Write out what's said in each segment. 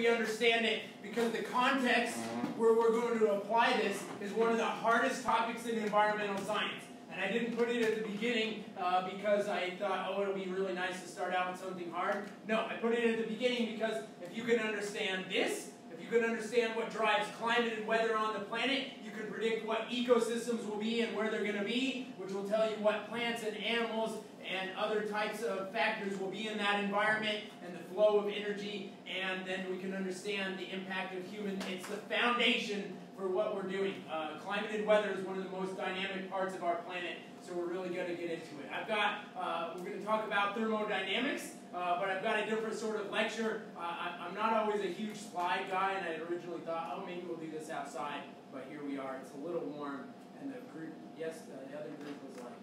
we understand it, because the context where we're going to apply this is one of the hardest topics in environmental science. And I didn't put it at the beginning because I thought, oh, it'll be really nice to start out with something hard. No, I put it at the beginning because if you can understand this, if you can understand what drives climate and weather on the planet, you can predict what ecosystems will be and where they're going to be, which will tell you what plants and animals and other types of factors will be in that environment and the flow of energy, and then we can understand the impact of human. It's the foundation for what we're doing. Climate and weather is one of the most dynamic parts of our planet, so we're really going to get into it. We're going to talk about thermodynamics, but I've got a different sort of lecture. I'm not always a huge slide guy, and I originally thought, oh, maybe we'll do this outside, but here we are. It's a little warm, and the group, the other group was like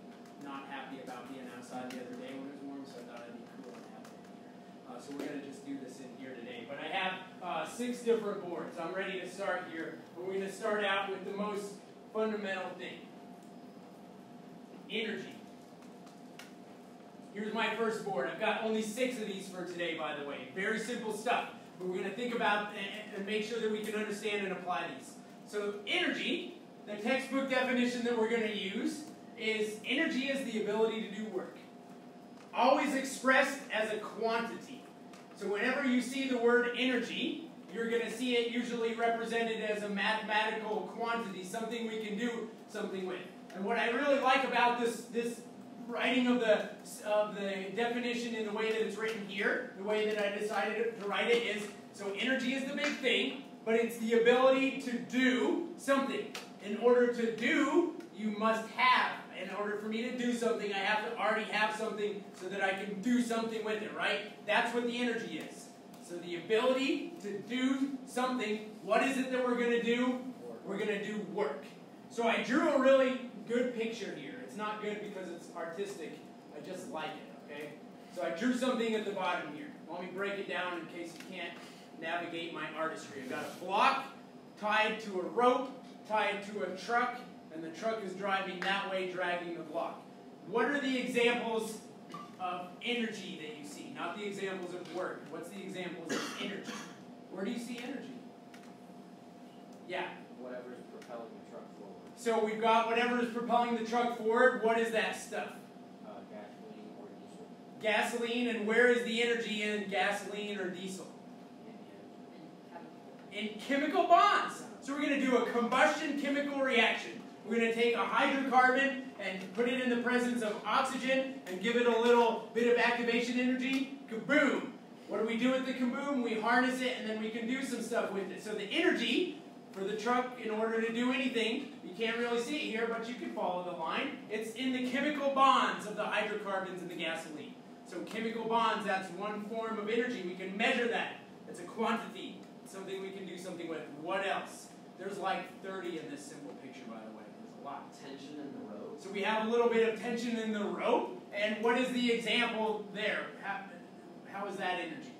not happy about being outside the other day when it was warm, so I thought it'd be cool and have it in here. So we're going to just do this in here today. But I have 6 different boards. I'm ready to start here. We're going to start out with the most fundamental thing. Energy. Here's my first board. I've got only 6 of these for today, by the way. Very simple stuff. But we're going to think about and make sure that we can understand and apply these. So energy, the textbook definition that we're going to use, is energy is the ability to do work. Always expressed as a quantity. So whenever you see the word energy, you're going to see it usually represented as a mathematical quantity, something we can do something with. And what I really like about this writing of the definition in the way that it's written here, the way that I decided to write it is, so energy is the big thing, but it's the ability to do something. In order to do, you must have. In order for me to do something, I have to already have something so that I can do something with it, right? That's what the energy is. So the ability to do something. What is it that we're going to do? We're going to do work. So I drew a really good picture here. It's not good because it's artistic. I just like it, okay? So I drew something at the bottom here. Let me break it down in case you can't navigate my artistry. I've got a block tied to a rope, tied to a truck, and the truck is driving that way, dragging the block. What are the examples of energy that you see? Not the examples of work. What's the examples of energy? Where do you see energy? Yeah? Whatever's propelling the truck forward. So we've got whatever is propelling the truck forward. What is that stuff? Gasoline or diesel. Gasoline, and where is the energy in gasoline or diesel? In chemical bonds. So we're going to do a combustion chemical reaction. We're going to take a hydrocarbon and put it in the presence of oxygen and give it a little bit of activation energy. Kaboom! What do we do with the kaboom? We harness it and then we can do some stuff with it. So the energy for the truck, in order to do anything, you can't really see it here, but you can follow the line. It's in the chemical bonds of the hydrocarbons and the gasoline. So chemical bonds, that's one form of energy. We can measure that. It's a quantity. It's something we can do something with. What else? There's like 30 in this simple picture, by the way. There's a lot. Tension in the rope. So we have a little bit of tension in the rope. And what is the example there? How is that energy?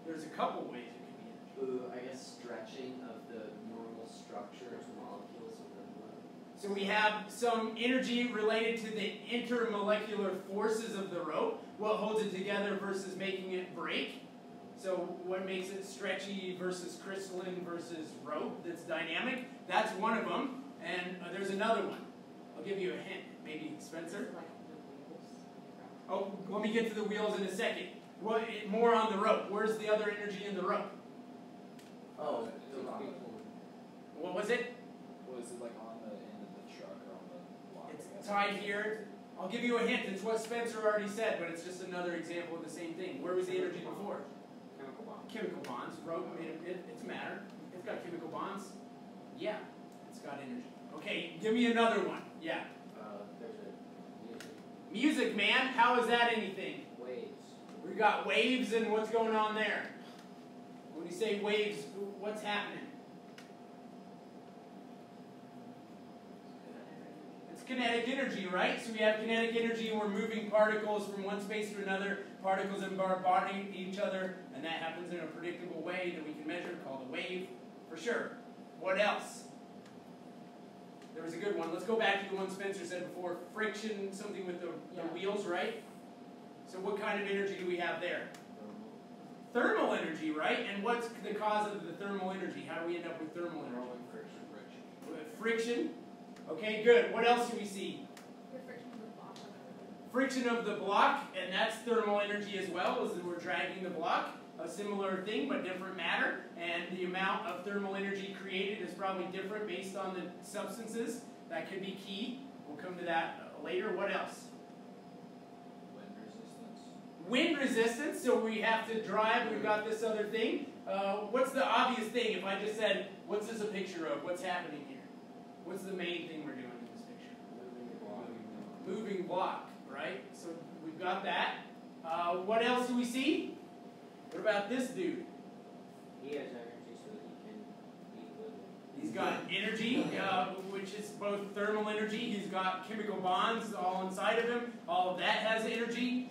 There's a couple ways it could be energy. I guess stretching of the normal structure of molecules of the rope. So we have some energy related to the intermolecular forces of the rope. What holds it together versus making it break. So what makes it stretchy versus crystalline versus rope that's dynamic? That's one of them. And there's another one. I'll give you a hint. Maybe Spencer? Oh, let me get to the wheels in a second. More on the rope. Where's the other energy in the rope? Oh, What was it? Was it like on the end of the truck or on the block? It's tied here. I'll give you a hint. It's what Spencer already said, but it's just another example of the same thing. Where was the energy before? chemical bonds. Chemical bonds. Rope, it's matter. It's got chemical bonds. Yeah, it's got energy. Okay, give me another one. Yeah. There's a music. Music, man. How is that anything? Waves. We got waves, and what's going on there? When you say waves, what's happening? It's kinetic energy, right? So we have kinetic energy, and we're moving particles from one space to another. Particles bombarding each other, and that happens in a predictable way that we can measure, called a wave, for sure. What else? There was a good one. Let's go back to the one Spencer said before. Friction, something with the wheels, right? So what kind of energy do we have there? Thermal energy, right? And what's the cause of the thermal energy? How do we end up with thermal energy? Friction. Okay, good. What else do we see? The friction of the block. Friction of the block, and that's thermal energy as well, as we're dragging the block. A similar thing, but different matter. And the amount of thermal energy created is probably different based on the substances. That could be key. We'll come to that later. What else? Wind resistance, so we have to drive, we've got this other thing. What's the obvious thing? If I just said, what's this a picture of? What's happening here? What's the main thing we're doing in this picture? Moving block, right? So we've got that. What else do we see? What about this dude? He has energy so that he can be living. He's got energy, which is both thermal energy. He's got chemical bonds all inside of him. All of that has energy.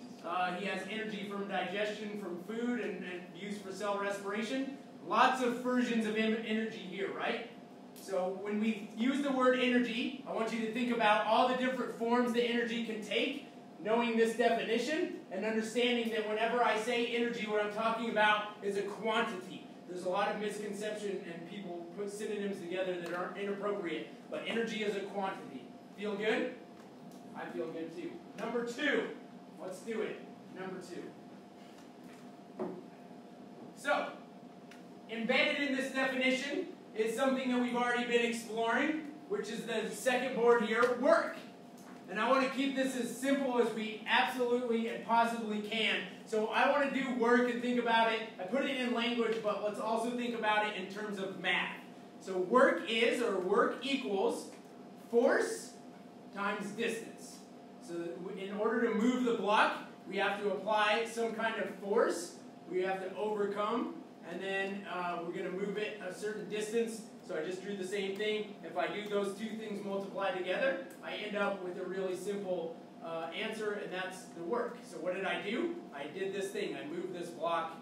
He has energy from digestion from food and used for cell respiration. Lots of versions of energy here, right? So when we use the word energy, I want you to think about all the different forms that energy can take, knowing this definition, and understanding that whenever I say energy, what I'm talking about is a quantity. There's a lot of misconception, and people put synonyms together that aren't inappropriate, but energy is a quantity. Feel good? I feel good too. Number 2. Let's do it. Number 2. So, embedded in this definition is something that we've already been exploring, which is the second board here, work. And I want to keep this as simple as we absolutely and possibly can. So I want to do work and think about it. I put it in language, but let's also think about it in terms of math. So work is, or work equals, force times distance. So in order to move the block, we have to apply some kind of force. We have to overcome, and then we're going to move it a certain distance. So I just drew the same thing. If I do those two things multiplied together, I end up with a really simple answer, and that's the work. So what did I do? I did this thing. I moved this block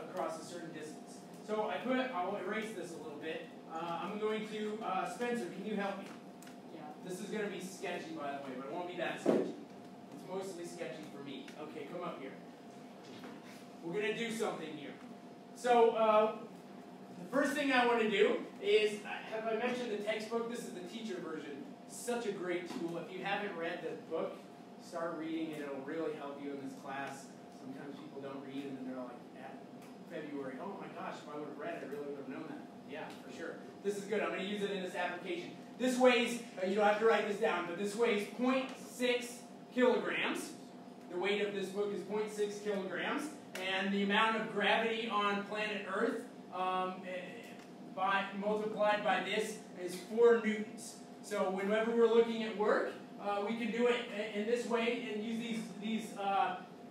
across a certain distance. So I'll erase this a little bit. I'm going to, Spencer, can you help me? Yeah. This is going to be sketchy, by the way, but it won't be that sketchy. It's mostly sketchy for me. Okay, come up here. We're going to do something here. So, the first thing I want to do is, have I mentioned the textbook? This is the teacher version. Such a great tool. If you haven't read the book, start reading it. It'll really help you in this class. Sometimes people don't read, and then they're like, at February, oh my gosh, if I would have read it, I really would have known that. Yeah, for sure. This is good. I'm going to use it in this application. This weighs, you don't have to write this down, but this weighs 0.6 kilograms. The weight of this book is 0.6 kilograms. And the amount of gravity on planet Earth multiplied by this is 4 newtons. So whenever we're looking at work, we can do it in this way and use these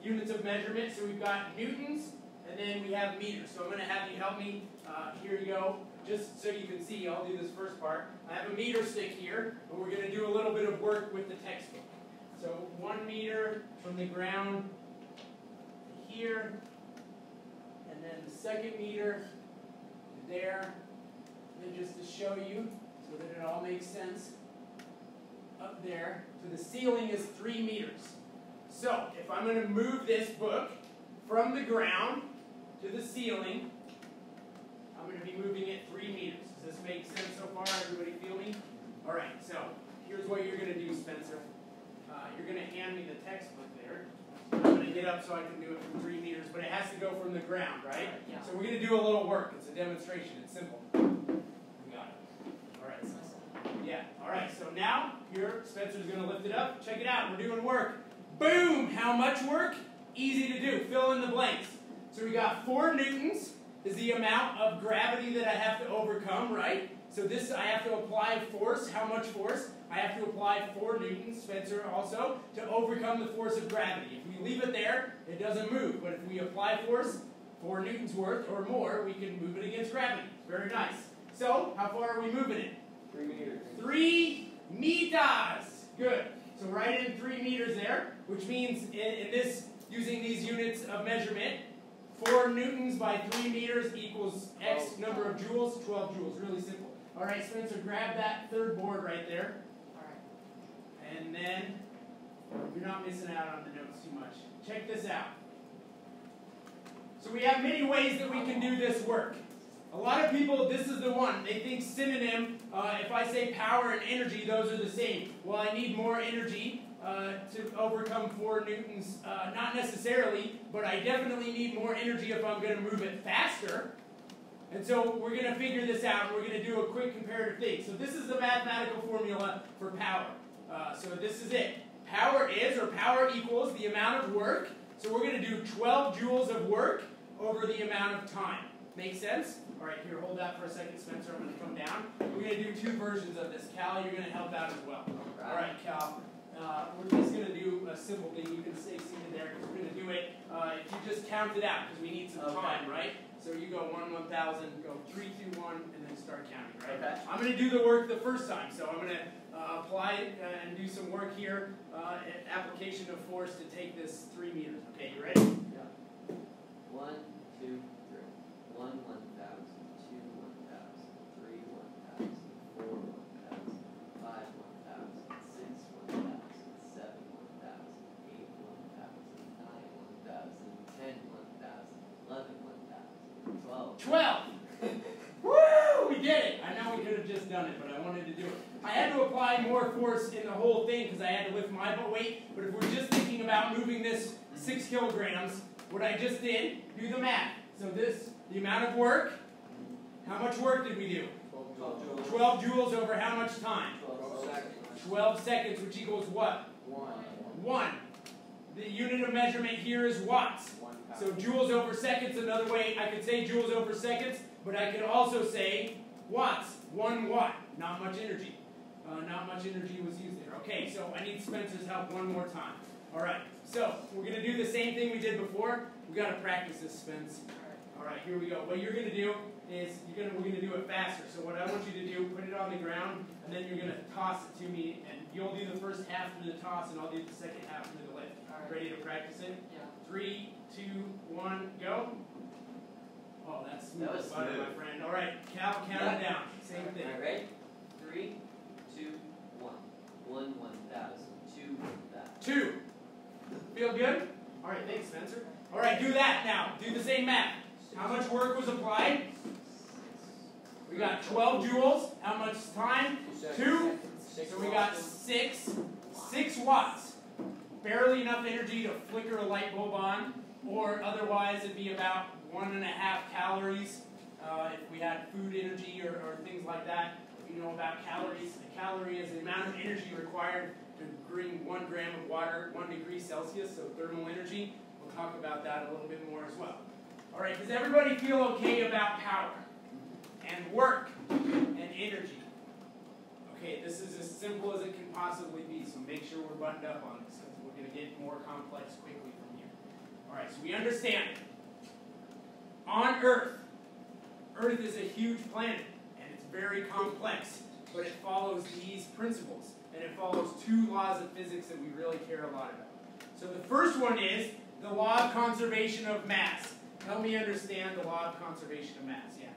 units of measurement. So we've got newtons, and then we have meters. So I'm going to have you help me. Here you go. Just so you can see, I'll do this first part. I have a meter stick here, and we're going to do a little bit of work with the textbook. So 1 meter from the ground to here, and then the second meter to there. And just to show you, so that it all makes sense, up there. So the ceiling is 3 meters. So if I'm going to move this book from the ground to the ceiling, I'm going to be moving it 3 meters. Does this make sense so far? Everybody feel me? All right, so here's what you're going to do, Spencer. You're going to hand me the textbook there. I'm going to get up so I can do it from 3 meters, but it has to go from the ground, right? Yeah. So we're going to do a little work. It's a demonstration. It's simple. We got it. All right. Yeah. All right. So now here, Spencer's going to lift it up. Check it out. We're doing work. Boom! How much work? Easy to do. Fill in the blanks. So we got 4 newtons is the amount of gravity that I have to overcome, right? So this, I have to apply force. How much force? I have to apply 4 newtons, Spencer also, to overcome the force of gravity. If we leave it there, it doesn't move. But if we apply force, 4 newtons worth or more, we can move it against gravity. Very nice. So, how far are we moving it? 3 meters. 3 meters. Good. So write in 3 meters there, which means in this, using these units of measurement, 4 newtons by 3 meters equals X number of joules, 12 joules. Really simple. All right, Spencer, grab that third board right there. All right. And then, you're not missing out on the notes too much. Check this out. So we have many ways that we can do this work. A lot of people, this is the one, they think synonym, if I say power and energy, those are the same. Well, I need more energy to overcome 4 newtons, not necessarily, but I definitely need more energy if I'm going to move it faster. And so we're going to figure this out. We're going to do a quick comparative thing. So this is the mathematical formula for power. So this is it. Power is, or power equals, the amount of work. So we're going to do 12 joules of work over the amount of time. Make sense? All right, here, hold that for a second, Spencer. I'm going to come down. We're going to do 2 versions of this. Cal, you're going to help out as well. All right, Cal. We're just going to do a simple thing. You can stay seated there because we're going to do it. If you just count it out, because we need some time, right? So you go 1, 1,000, go 3, 2, 1, and then start counting, right? Okay. I'm going to do the work the first time. So I'm going to apply and do some work here. Application of force to take this 3 meters. Okay, you ready? Yeah. 1, 2, 3. 1, 1,000. 2, 1,000. 3, 1,000. 4, 1,000. 5, 1,000. 6, 1,000. 7, 1,000. 8, 1,000. 9, 1,000. 10, 1,000. 11, 1,000. 12. 12! Woo! We did it! I know we could have just done it, but I wanted to do it. I had to apply more force in the whole thing because I had to lift my weight, but if we're just thinking about moving this 6 kilograms, what I just did, do the math. So this, the amount of work, how much work did we do? 12 joules over how much time? 12 seconds. 12 seconds, which equals what? 1. 1. The unit of measurement here is watts. So joules over seconds, another way I could say joules over seconds, but I could also say watts, 1 watt. Not much energy. Not much energy was used there. Okay, so I need Spencer's help one more time. All right, so we're going to do the same thing we did before. We've got to practice this, Spence. All right, here we go. What you're going to do is we're going to do it faster. So what I want you to do, put it on the ground, and then you're going to toss it to me, and you'll do the first half through the toss, and I'll do the second half through the lift. All right. Ready to practice it? Yeah. 3, 2, 1, go. Oh, that's smooth as butter, my friend. All right, Cal, count it down. Same thing. All right, ready? 3, 2, 1. 1, 1,000. 2, 1,000. 2. Feel good? All right, thanks, Spencer. All right, do that now. Do the same math. How much work was applied? We got 12 joules. How much time? 2. So we got 6 watts. Barely enough energy to flicker a light bulb on, or otherwise it'd be about 1.5 calories if we had food energy or things like that. You know about calories. A calorie is the amount of energy required to bring 1 gram of water 1 degree Celsius, so thermal energy. We'll talk about that a little bit more as well. All right, does everybody feel okay about power and work and energy? Okay, this is as simple as it can possibly be, so make sure we're buttoned up on this, because we're going to get more complex quickly from here. All right, so we understand it. On Earth, Earth is a huge planet, and it's very complex, but it follows these principles, and it follows 2 laws of physics that we really care a lot about. So the first one is the law of conservation of mass. Help me understand the law of conservation of mass. Yeah.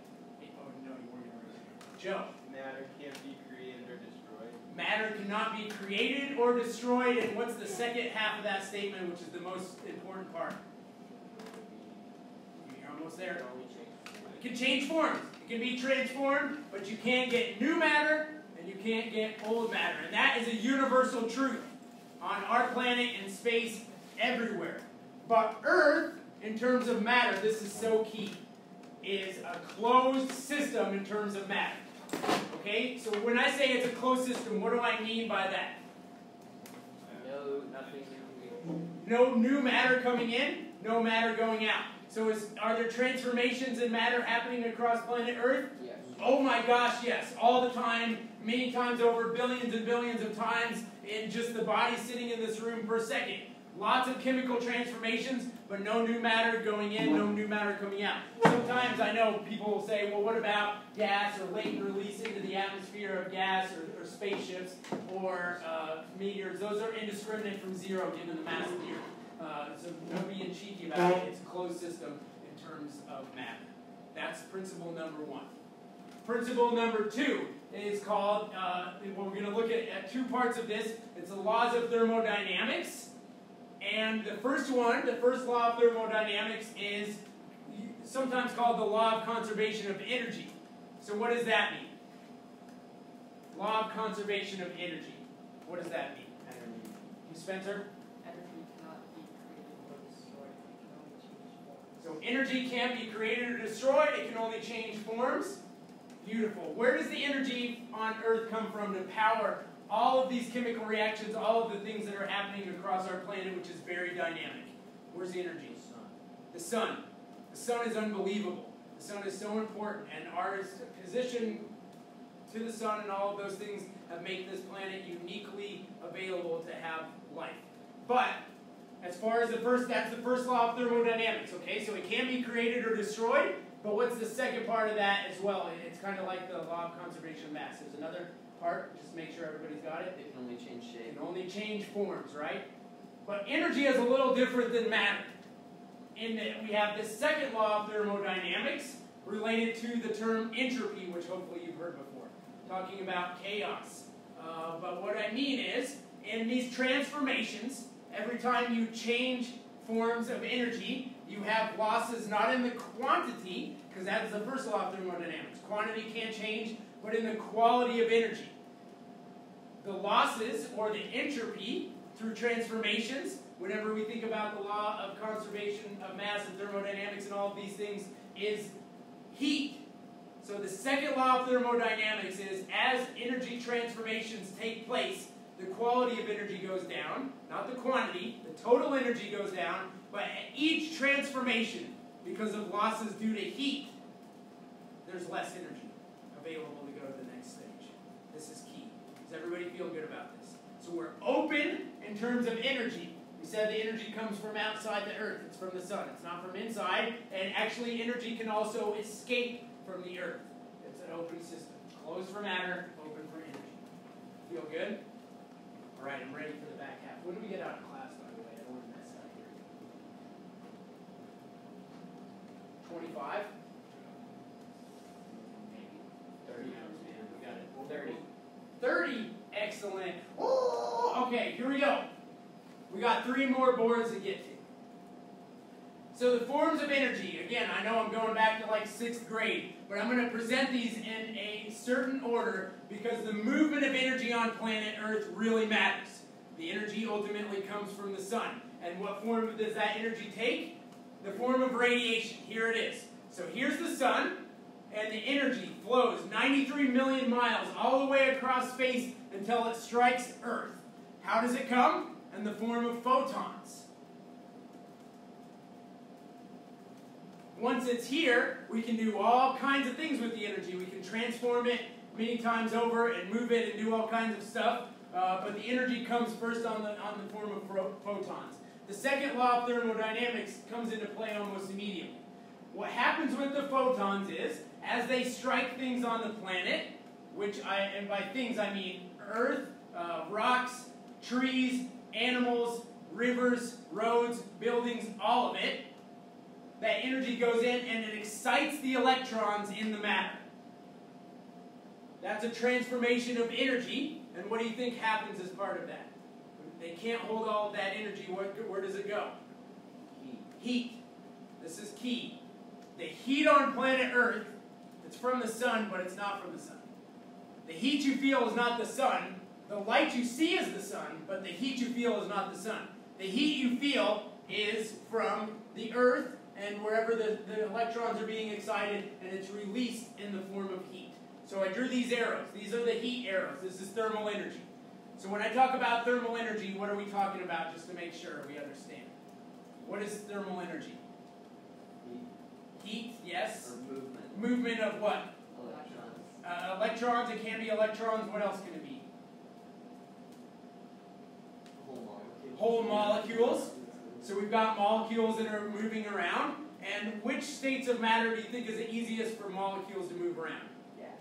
Oh, no, you weren't going to raise your hand. Joe. Matter can't be created or destroyed. Matter cannot be created or destroyed, and what's the second half of that statement, which is the most important part? You're almost there. It can change forms. It can be transformed, but you can't get new matter, and you can't get old matter. And that is a universal truth on our planet and space everywhere. But Earth, in terms of matter, this is so key, is a closed system in terms of matter. Okay? So when I say it's a closed system, what do I mean by that? No new matter coming in, no matter going out. So are there transformations in matter happening across planet Earth? Yes. Oh my gosh, yes. All the time, many times over, billions and billions of times in just the body sitting in this room per second. Lots of chemical transformations, but no new matter going in, no new matter coming out. Sometimes I know people will say, well, what about gas or latent release into the atmosphere of gas or spaceships or meteors? Those are indiscriminate from 0 given the mass of the Earth. So don't be cheeky about it. It's a closed system in terms of matter. That's principle number 1. Principle number 2 is called, we're going to look at 2 parts of this. It's the laws of thermodynamics. And the first one, the first law of thermodynamics is sometimes called the law of conservation of energy. So what does that mean? Law of conservation of energy. What does that mean? Spencer? Energy cannot be created or destroyed. It can only change form. So energy can't be created or destroyed. It can only change forms. Beautiful. Where does the energy on Earth come from to power all of these chemical reactions, all of the things that are happening across our planet, which is very dynamic? Where's the energy? The sun. The sun is unbelievable. The sun is so important, and our position to the sun and all of those things have made this planet uniquely available to have life. But as far as that's the first law of thermodynamics, okay? So it can be created or destroyed, but what's the second part of that as well? It's kind of like the law of conservation of mass. There's another part, just make sure everybody's got it. It can only change shape. It can only change forms, right? But energy is a little different than matter. In that we have this second law of thermodynamics related to the term entropy, which hopefully you've heard before, talking about chaos. But what I mean is, in these transformations, every time you change forms of energy, you have losses not in the quantity, because that is the first law of thermodynamics. Quantity can't change, but in the quality of energy. The losses, or the entropy, through transformations, whenever we think about the law of conservation of mass and thermodynamics and all of these things, is heat. So the second law of thermodynamics is, as energy transformations take place, the quality of energy goes down, not the quantity, the total energy goes down, but at each transformation, because of losses due to heat, there's less energy available to go to the next stage. This is key. Does everybody feel good about this? So we're open in terms of energy. We said the energy comes from outside the Earth. It's from the sun. It's not from inside. And actually, energy can also escape from the Earth. It's an open system. Closed for matter, open for energy. Feel good? All right, I'm ready for the back half. What do we get out of class, by the way? I don't want to mess up here. 25? Maybe. 30 hours, man. We got it. 30. 30. Excellent. Oh, okay, here we go. We got 3 more boards to get to. So the forms of energy, again, I know I'm going back to like 6th grade, but I'm going to present these in a certain order because the movement of energy on planet Earth really matters. The energy ultimately comes from the sun. And what form does that energy take? The form of radiation. Here it is. So here's the sun, and the energy flows 93 million miles all the way across space until it strikes Earth. How does it come? In the form of photons. Once it's here, we can do all kinds of things with the energy. We can transform it many times over and move it and do all kinds of stuff. But the energy comes first on the form of photons. The second law of thermodynamics comes into play almost immediately. What happens with the photons is, as they strike things on the planet, and by things I mean Earth, rocks, trees, animals, rivers, roads, buildings, all of it, that energy goes in and it excites the electrons in the matter. That's a transformation of energy, and what do you think happens as part of that? They can't hold all of that energy. Where does it go? Heat. This is key. The heat on planet Earth, it's from the sun, but it's not from the sun. The heat you feel is not the sun. The light you see is the sun, but the heat you feel is not the sun. The heat you feel is from the Earth and wherever the electrons are being excited, and it's released in the form of heat. So I drew these arrows. These are the heat arrows. This is thermal energy. So when I talk about thermal energy, what are we talking about, just to make sure we understand? What is thermal energy? Heat, yes. Or movement. Movement of what? Electrons. Electrons. It can be electrons. What else can it be? Whole molecules. So we've got molecules that are moving around. And which states of matter do you think is the easiest for molecules to move around? Gas.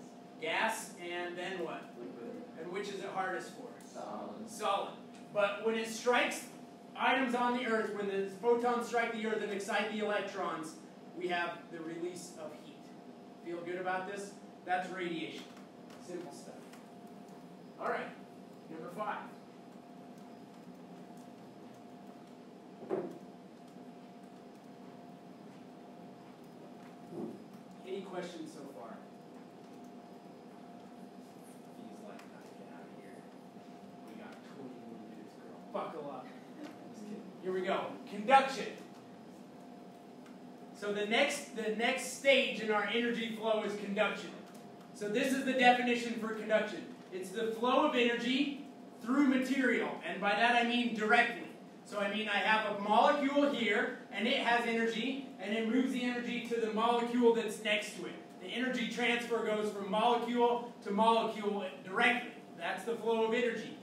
Gas, and then what? Liquid. And which is it hardest for? Solid. Solid. But when it strikes items on the Earth, when the photons strike the Earth and excite the electrons, we have the release of heat. Feel good about this? That's radiation. Simple stuff. All right. Number 5. questions so far? He's like, get out of here. We got 20 more minutes, girl. Buckle up. Just kidding. Here we go. Conduction. So the next stage in our energy flow is conduction. So this is the definition for conduction. It's the flow of energy through material, and by that I mean directly. So I mean I have a molecule here, and it has energy, and it moves the energy to the molecule that's next to it. The energy transfer goes from molecule to molecule directly. That's the flow of energy.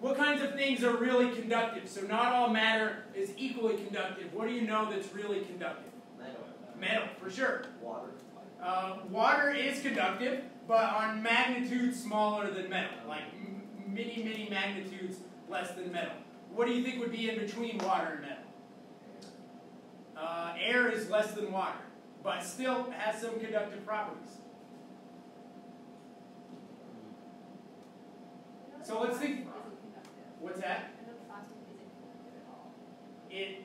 What kinds of things are really conductive? So not all matter is equally conductive. What do you know that's really conductive? Metal. Metal, for sure. Water. Water is conductive, but on magnitudes smaller than metal, like many, many magnitudes less than metal. What do you think would be in between water and metal? Air is less than water, but still has some conductive properties. So let's think. What's that? It,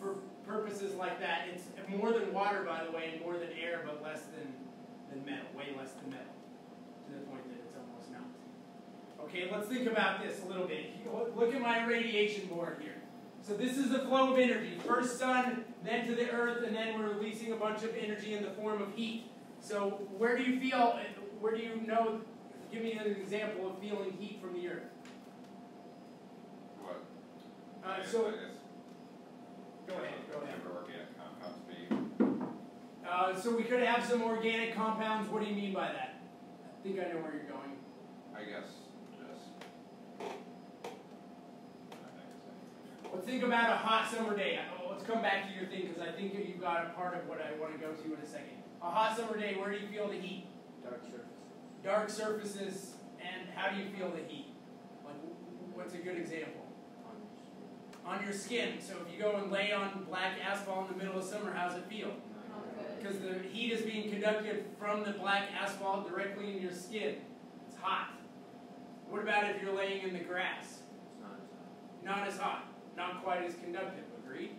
for purposes like that, it's more than water, by the way, and more than air, but less than metal, way less than metal, to the point that it's almost not. Okay, let's think about this a little bit. Look at my radiation board here. So this is the flow of energy. First sun, then to the earth, and then we're releasing a bunch of energy in the form of heat. So where do you feel, where do you know, give me an example of feeling heat from the earth. What? So, Go ahead. Organic compounds be. So we could have some organic compounds. What do you mean by that? I think I know where you're going. I guess just. Let's think about a hot summer day. Let's come back to your thing because I think you've got a part of what I want to go to in a second. A hot summer day, where do you feel the heat? Dark surfaces. Dark surfaces, and how do you feel the heat? Like, what's a good example? On your skin. So if you go and lay on black asphalt in the middle of summer, how's it feel? Because the heat is being conducted from the black asphalt directly in your skin. It's hot. What about if you're laying in the grass? It's Not as hot. Not quite as conductive. Agreed?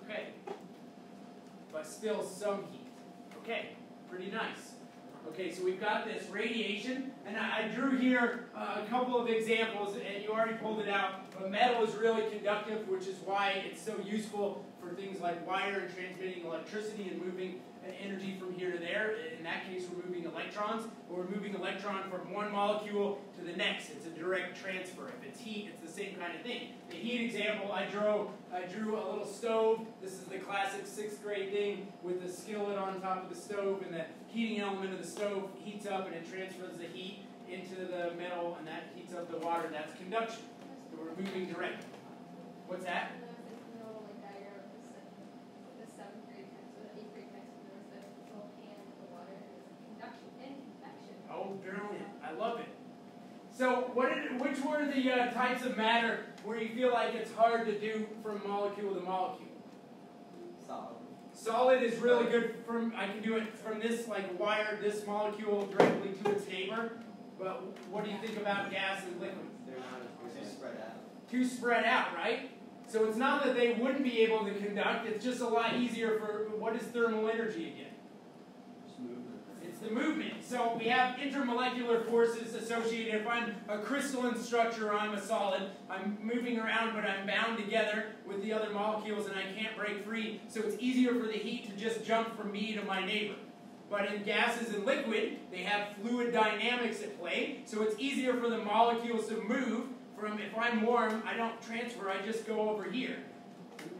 Okay. But still some heat. Okay. Pretty nice. Okay, so we've got this radiation, and I drew here a couple of examples, and you already pulled it out, but metal is really conductive, which is why it's so useful for things like wire and transmitting electricity and moving energy from here to there. In that case, we're moving electrons, but we're moving electron from one molecule to the next. It's a direct transfer. If it's heat, it's the same kind of thing. The heat example, I drew a little stove. This is the classic 6th grade thing with the skillet on top of the stove, and the heating element of the stove heats up and it transfers the heat into the metal, and that heats up the water. That's conduction. So we're moving directly. What's that? Oh, brilliant. I love it. So which were the types of matter where you feel like it's hard to do from molecule to molecule? solid. Solid is really good from, I can do it from this, like wire this molecule directly to its neighbor. But what do you think about gas and liquid? They're not as spread out. Too spread out, right? So it's not that they wouldn't be able to conduct, it's just a lot easier for, what is thermal energy again? Just movement. It's the movement. So we have intermolecular forces associated. If I'm a crystalline structure or I'm a solid, I'm moving around but I'm bound together with the other molecules and I can't break free. So it's easier for the heat to just jump from me to my neighbor. But in gases and liquid, they have fluid dynamics at play. So it's easier for the molecules to move from, if I'm warm, I don't transfer, I just go over here.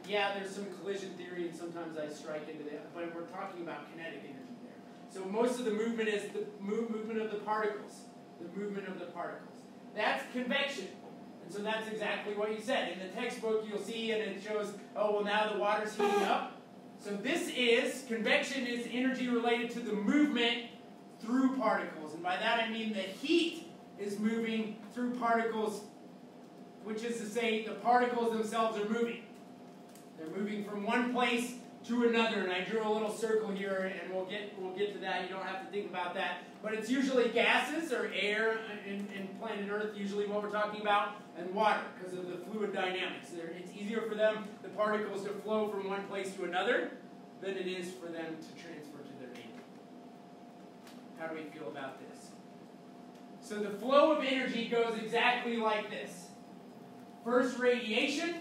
Yeah, there's some collision theory and sometimes I strike into that, but we're talking about kinetic energy there. So most of the movement is the movement of the particles. The movement of the particles. That's convection. And so that's exactly what you said. In the textbook you'll see, and it shows, oh, well now the water's heating up. So this is, convection is energy related to the movement through particles. And by that I mean the heat is moving through particles, which is to say the particles themselves are moving. They're moving from one place to another, and I drew a little circle here, and we'll get to that. You don't have to think about that. But it's usually gases or air in planet Earth, usually what we're talking about, and water, because of the fluid dynamics. It's easier for them, the particles, to flow from one place to another than it is for them to transfer to How do we feel about this? So the flow of energy goes exactly like this. First radiation,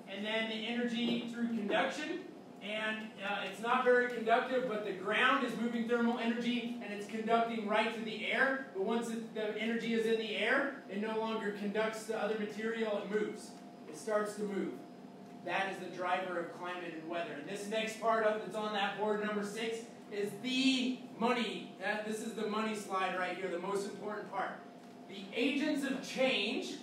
and then the energy through conduction. And it's not very conductive, but the ground is moving thermal energy, and it's conducting right to the air. But once the energy is in the air, it no longer conducts to other material, it moves. It starts to move. That is the driver of climate and weather. And this next part that's on that board, number 6, is the money. This is the money slide right here, the most important part. The agents of change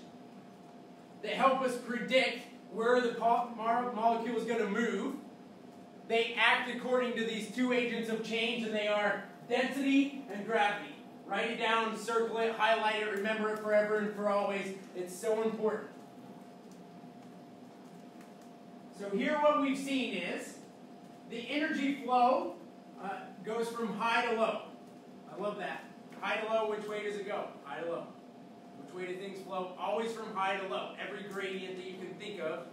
that help us predict where the molecule is going to move, they act according to these two agents of change, and they are density and gravity. Write it down, circle it, highlight it, remember it forever and for always. It's so important. So here what we've seen is the energy flow goes from high to low. I love that. High to low, which way does it go? High to low. Which way do things flow? Always from high to low. Every gradient that you can think of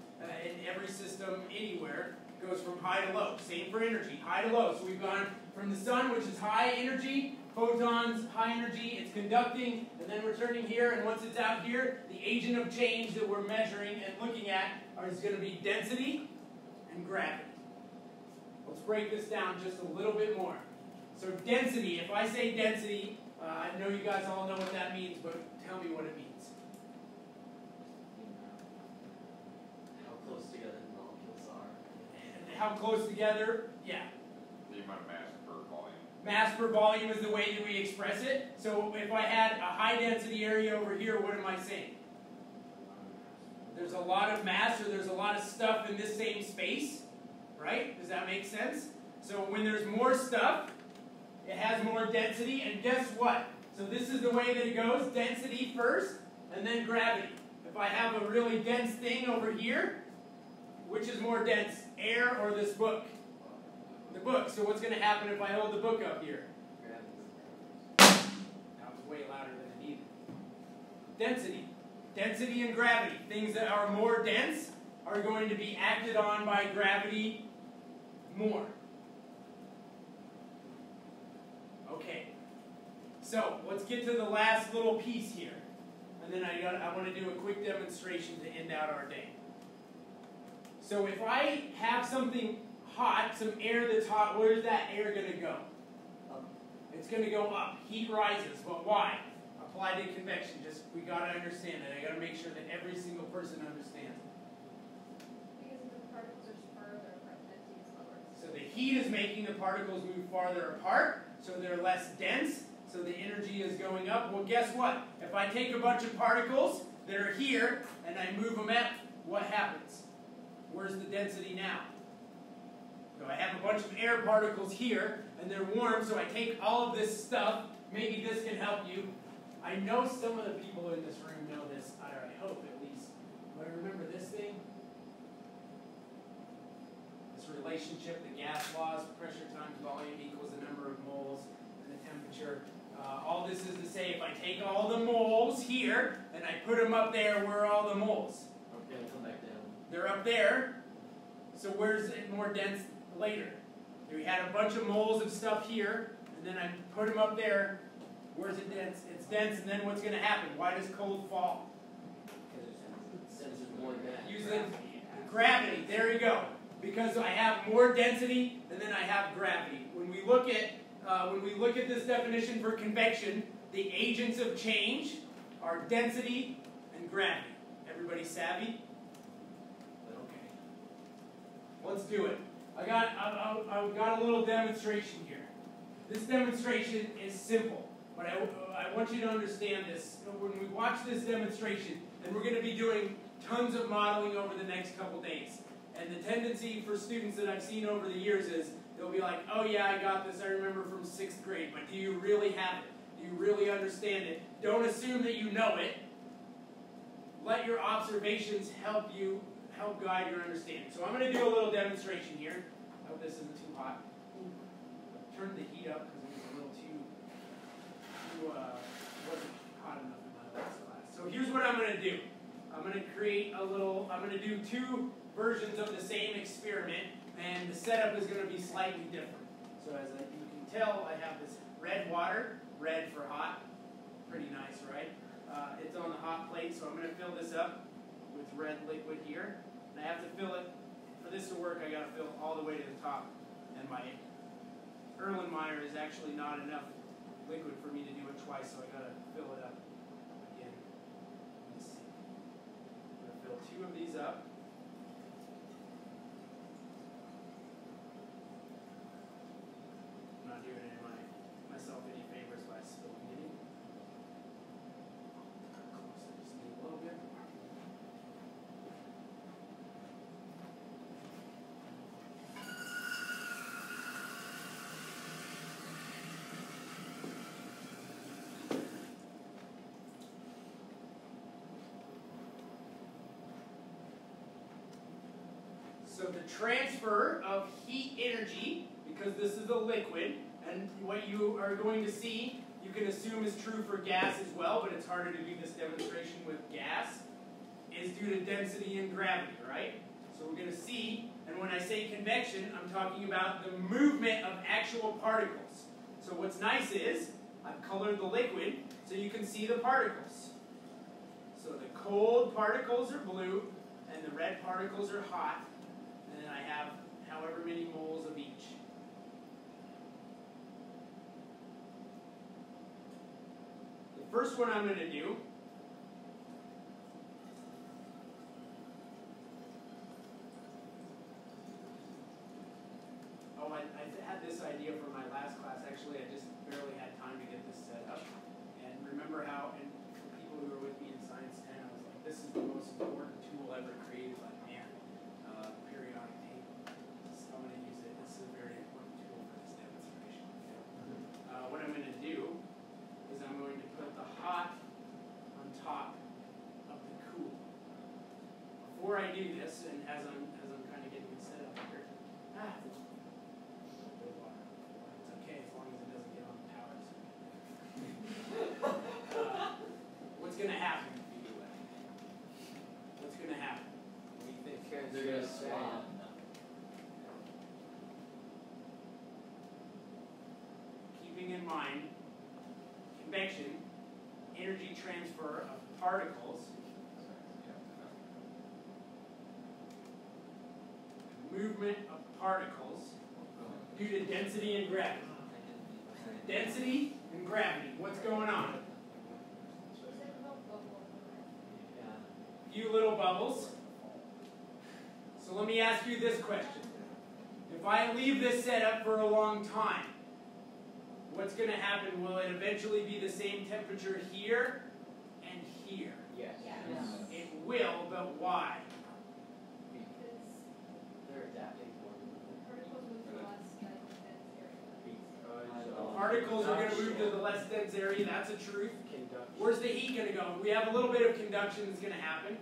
in every system anywhere goes from high to low. Same for energy, high to low. So we've gone from the sun, which is high energy, photons, high energy, it's conducting, and then we're turning here, and once it's out here, the agent of change that we're measuring and looking at is going to be density and gravity. Let's break this down just a little bit more. So density, if I say density, I know you guys all know what that means, but tell me what it means. How close together the molecules are. And how close together? Yeah. The amount of mass per volume. Mass per volume is the way that we express it. So if I had a high density area over here, what am I saying? There's a lot of mass, or there's a lot of stuff in this same space, right? Does that make sense? So when there's more stuff, it has more density, and guess what? So this is the way that it goes, density first, and then gravity. If I have a really dense thing over here, which is more dense, air or this book? The book. So what's going to happen if I hold the book up here? That was way louder than it needed. Density. Density and gravity. Things that are more dense are going to be acted on by gravity more. Okay. So let's get to the last little piece here. And then I want to do a quick demonstration to end out our day. So if I have something hot, some air that's hot, where's that air going to go? Up. It's going to go up. Heat rises. But why? Applied to convection. Just, we got to understand it. I got to make sure that every single person understands it. Because the particles are further apart, density is lower. So the heat is making the particles move farther apart, so they're less dense, so the energy is going up. Well, guess what? If I take a bunch of particles that are here, and I move them out, what happens? Where's the density now? So I have a bunch of air particles here, and they're warm, so I take all of this stuff. Maybe this can help you. I know some of the people in this room know this, I hope at least. But remember this thing? This relationship, the gas laws, pressure times volume equals the number of moles and the temperature. All this is to say, if I take all the moles here, and I put them up there, where are all the moles? Okay, come back down. They're up there. So where's it more dense later? We had a bunch of moles of stuff here, and then I put them up there. Where's it dense? It's dense, and then what's going to happen? Why does cold fall? Because it senses more mass. Using gravity. There you go. Because I have more density, and then I have gravity. When we look at this definition for convection, the agents of change are density and gravity. Everybody savvy? Okay. Let's do it. I've got a little demonstration here. This demonstration is simple. But I want you to understand this. When we watch this demonstration, and we're going to be doing tons of modeling over the next couple days. And the tendency for students that I've seen over the years is they'll be like, oh yeah, I got this, I remember from 6th grade, but do you really have it? Do you really understand it? Don't assume that you know it. Let your observations help guide your understanding. So I'm going to do a little demonstration here. I hope this isn't too hot. Turn the heat up because it was a little wasn't hot enough in my last class. So here's what I'm going to do. I'm going to do 2 versions of the same experiment, and the setup is going to be slightly different. So as you can tell, I have this red water, red for hot. Pretty nice, right? It's on the hot plate, so I'm going to fill this up with red liquid here. And I have to fill it, for this to work, I got to fill all the way to the top. And my Erlenmeyer is actually not enough liquid for me to do it twice, so I got to fill it up again. Let's see. I'm going to fill 2 of these up. I'm not doing myself any favors by spilling any. Close, I just need a little bit. So the transfer of heat energy, because this is a liquid, and what you are going to see, you can assume is true for gas as well, but it's harder to do this demonstration with gas, is due to density and gravity, right? So we're going to see, and when I say convection, I'm talking about the movement of actual particles. So what's nice is, I've colored the liquid so you can see the particles. So the cold particles are blue, and the red particles are hot. And then I have however many moles of each. The first one I'm going to do I had this idea for my last class. Actually, I just barely had time to get this set up. And remember how, and for people who were with me in Science 10, I was like, this is the most important tool ever created by man. Periodic table. I'm going to use it. This is a very important tool for this demonstration. What I'm going to do is I'm going to put the hot on top of the cool. Before I do this, and as I'm kind of getting it set up here, it's okay as long as it doesn't get on the power. What's going to happen if you do that? What's going to happen? What do you think? They're going to swap. Keeping in mind convection, energy transfer of particles, movement of particles due to density and gravity. Density and gravity. What's going on? Few little bubbles. So let me ask you this question. If I leave this set up for a long time, what's going to happen? Will it eventually be the same temperature here and here? Yes. It will, but why? They're adapting for Particles are going to move to the less dense area. That's a truth. Conduction. Where's the heat going to go? We have a little bit of conduction that's going to happen.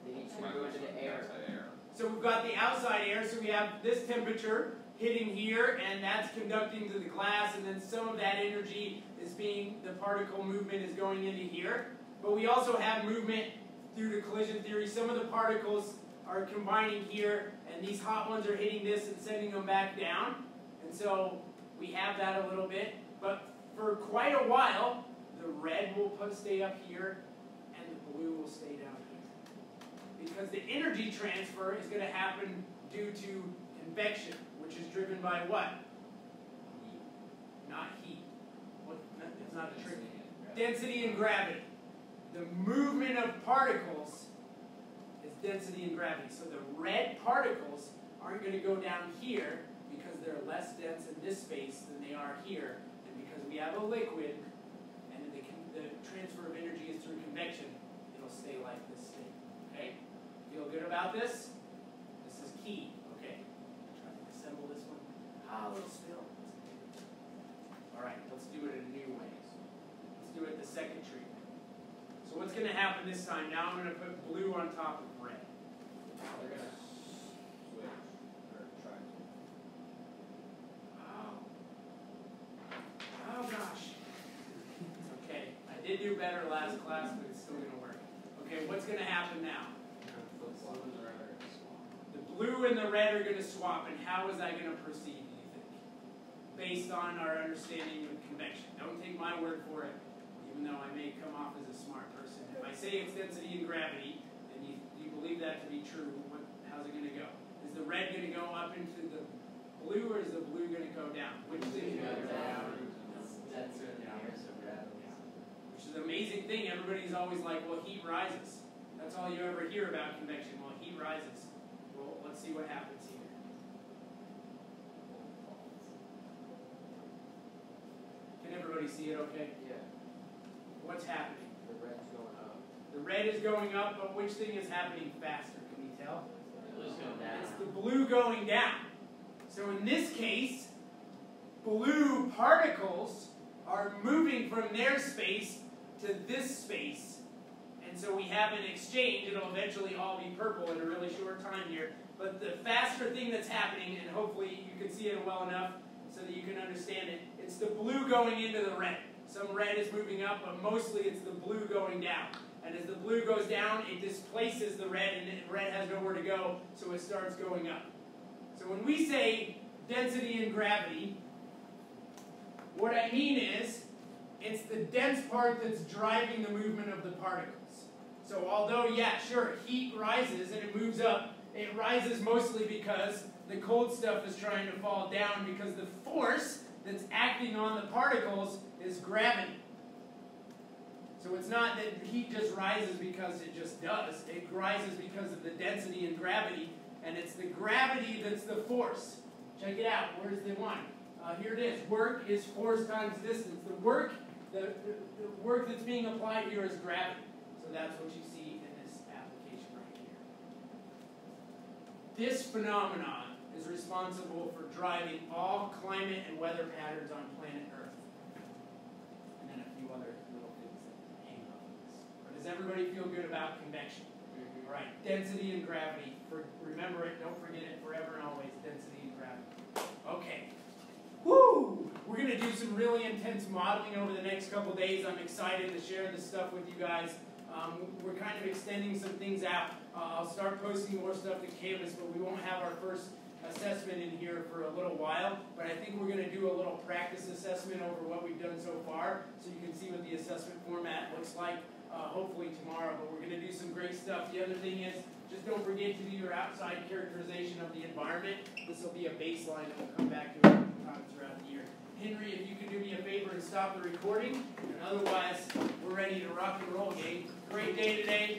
The heat's going to go into the air. So we've got the outside air, so we have this temperature hitting here, and that's conducting to the glass, and then some of that energy is being, the particle movement is going into here. But we also have movement due to collision theory. Some of the particles are combining here, and these hot ones are hitting this and sending them back down. And so we have that a little bit. But for quite a while, the red will stay up here, and the blue will stay down here. Because the energy transfer is going to happen due to convection, which is driven by what? Heat. Not heat. It's not a trick. Density and gravity. The movement of particles is density and gravity. So the red particles aren't going to go down here because they're less dense in this space than they are here. And because we have a liquid and the transfer of energy is through convection, it'll stay like this state. Okay? Feel good about this? This is key. Okay. Try to assemble this one. A little spill. Alright, let's do it in a new way. Let's do it the second treatment. So what's going to happen this time? Now I'm going to put blue on top of red. They're going to switch or try to. Oh gosh. Okay, I did do better last class, but it's still going to work. Okay, what's going to happen now? The blue and the red are going to swap, and how is that going to proceed, do you think? Based on our understanding of convection. Don't take my word for it, even though I may come off as a smart person. If I say it's density and gravity, and you believe that to be true, how's it going to go? Is the red going to go up into the blue, or is the blue going to go down? Which thing is going to go down? Which is an amazing thing. Everybody's always like, well, heat rises. That's all you ever hear about convection. Well, heat rises. Well, let's see what happens here. Can everybody see it okay? Yeah. What's happening? The red's going up. The red is going up, but which thing is happening faster? Can you tell? Blue's going down. It's the blue going down. So in this case, blue particles are moving from their space to this space. And so we have an exchange. It'll eventually all be purple in a really short time here. But the faster thing that's happening, and hopefully you can see it well enough so that you can understand it, it's the blue going into the red. Some red is moving up, but mostly it's the blue going down. And as the blue goes down, it displaces the red, and the red has nowhere to go, so it starts going up. So when we say density and gravity, what I mean is, it's the dense part that's driving the movement of the particles. So although, yeah, sure, heat rises and it moves up, it rises mostly because the cold stuff is trying to fall down, because the force that's acting on the particles is gravity. So it's not that heat just rises because it just does. It rises because of the density and gravity, and it's the gravity that's the force. Check it out. Where's the one? Here it is. Work is force times distance. The work that's being applied here is gravity. So that's what you see in this application right here. This phenomenon is responsible for driving all climate and weather patterns on planet Earth. And then a few other little things that hang on this. But does everybody feel good about convection? Mm-hmm. All right, density and gravity. Remember it, don't forget it forever and always, density and gravity. Okay. Woo! We're going to do some really intense modeling over the next couple days. I'm excited to share this stuff with you guys. We're kind of extending some things out. I'll start posting more stuff to Canvas, but we won't have our first assessment in here for a little while. But I think we're going to do a little practice assessment over what we've done so far, so you can see what the assessment format looks like, hopefully tomorrow. But we're going to do some great stuff. The other thing is, just don't forget to do your outside characterization of the environment. This will be a baseline that we'll come back to a couple times throughout the year. Henry, if you could do me a favor and stop the recording, and otherwise we're ready to rock and roll, gang. Great day today.